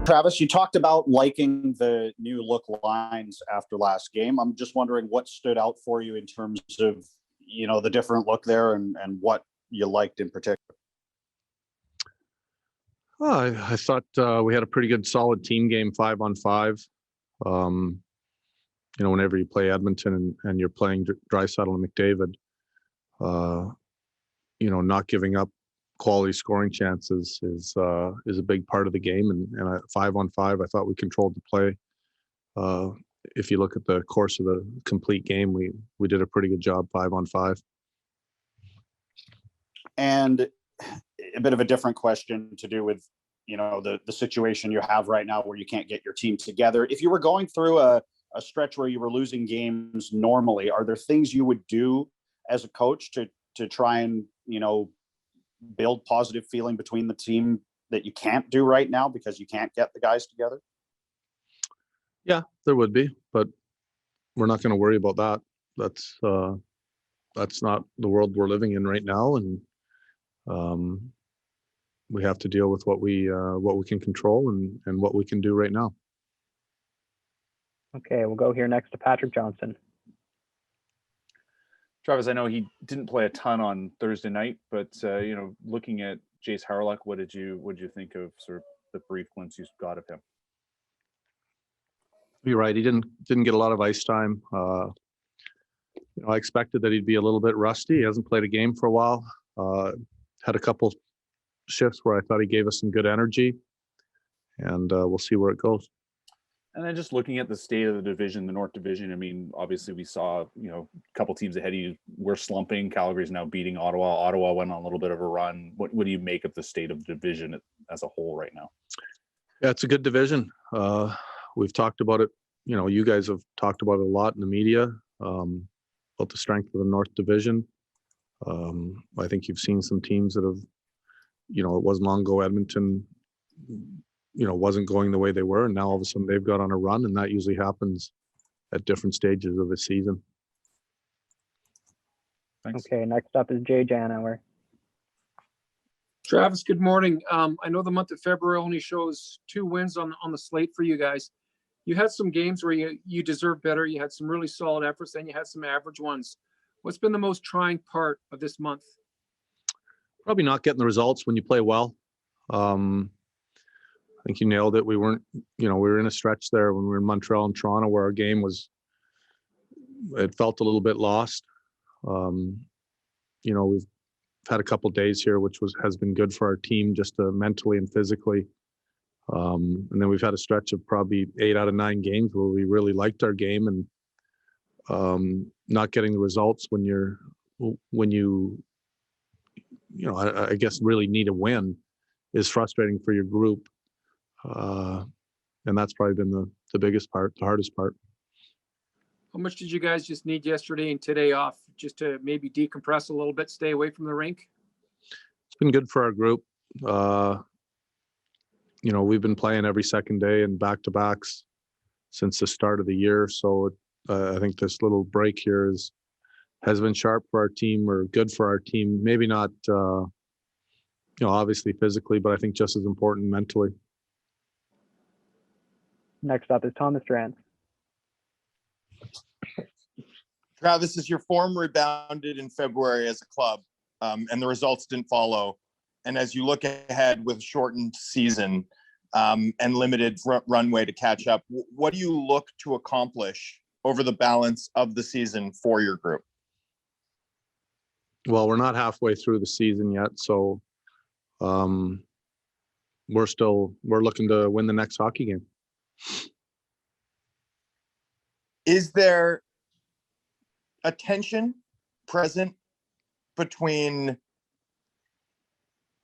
Travis, you talked about liking the new look lines after last game. I'm just wondering what stood out for you in terms of, the different look there and what you liked in particular. I thought we had a pretty good solid team game 5-on-5. Whenever you play Edmonton and you're playing Draisaitl and McDavid, not giving up quality scoring chances is a big part of the game. And 5-on-5, I thought we controlled the play. If you look at the course of the complete game, we did a pretty good job 5-on-5. And a bit of a different question to do with, the situation you have right now where you can't get your team together. If you were going through a stretch where you were losing games normally, are there things you would do as a coach to try and, build positive feeling between the team that you can't do right now because you can't get the guys together? Yeah, there would be, but we're not going to worry about that. That's not the world we're living in right now. And we have to deal with what we can control and what we can do right now. Okay, we'll go here next to Patrick Johnson. Travis, I know he didn't play a ton on Thursday night, but looking at Jace Harlock, what did you think of sort of the brief glimpse you got of him? You're right. He didn't get a lot of ice time. I expected that he'd be a little bit rusty. He hasn't played a game for a while. Had a couple shifts where I thought he gave us some good energy, and we'll see where it goes. And then just looking at the state of the division, the North Division, I mean, obviously we saw, a couple teams ahead of you were slumping. Calgary's now beating Ottawa. Ottawa went on a little bit of a run. What do you make of the state of the division as a whole right now? Yeah, it's a good division. We've talked about it. You guys have talked about it a lot in the media, about the strength of the North Division. I think you've seen some teams that have, it wasn't long ago Edmonton, wasn't going the way they were, and now all of a sudden they've got on a run, and that usually happens at different stages of the season. Thanks. Okay, next up is Jay Janauer. Travis, good morning. I know the month of February only shows 2 wins on the slate for you guys. You had some games where you deserve better. You had some really solid efforts, then you had some average ones. What's been the most trying part of this month? Probably not getting the results when you play well. I think you nailed it. We weren't, we were in a stretch there when we were in Montreal and Toronto where our game it felt a little bit lost. We've had a couple of days here, which has been good for our team just mentally and physically. And then we've had a stretch of probably 8 out of 9 games where we really liked our game, and not getting the results when you I guess really need a win is frustrating for your group. And that's probably been the biggest part, the hardest part. How much did you guys just need yesterday and today off just to maybe decompress a little bit, stay away from the rink? It's been good for our group. We've been playing every second day and back-to-backs since the start of the year. So I think this little break here has been sharp for our team, or good for our team. Maybe not, obviously physically, but I think just as important mentally. Next up is Thomas Durant. Travis, as your form rebounded in February as a club, and the results didn't follow, and as you look ahead with shortened season and limited runway to catch up, what do you look to accomplish over the balance of the season for your group? Well, we're not halfway through the season yet, so we're looking to win the next hockey game. Is there a tension present between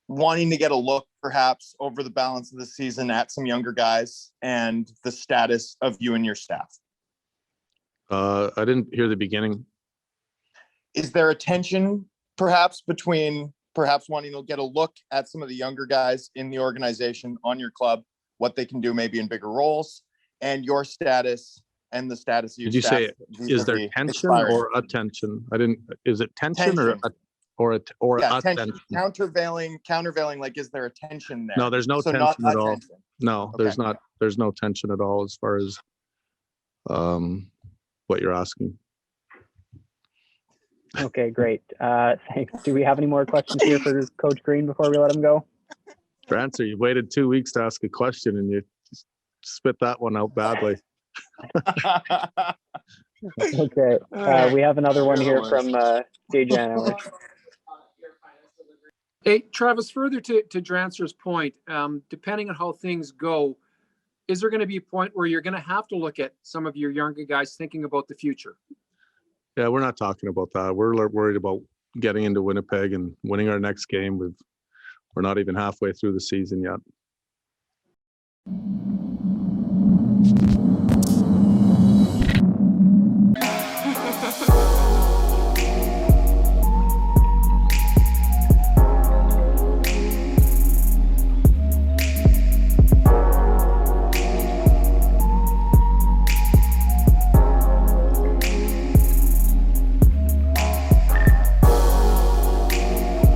wanting to get a look perhaps over the balance of the season at some younger guys and the status of you and your staff? I didn't hear the beginning. Is there a tension perhaps between wanting to get a look at some of the younger guys in the organization, on your club, what they can do maybe in bigger roles, and your status and the status of your staff? Did you say, is there tension or attention? Is it tension or? or Yeah, a tension, tension. countervailing, like, is there a tension there? No, there's no So tension not at all. attention. No, Okay. there's no tension at all as far as what you're asking. Okay, great. Thanks. Do we have any more questions here for Coach Green before we let him go? Your answer, you waited 2 weeks to ask a question and you spit that one out badly. Okay. We have another one here from Jay Janauer. Hey, Travis, further to Drancer's point, depending on how things go, is there going to be a point where you're going to have to look at some of your younger guys thinking about the future? Yeah, we're not talking about that. We're worried about getting into Winnipeg and winning our next game. We're not even halfway through the season yet.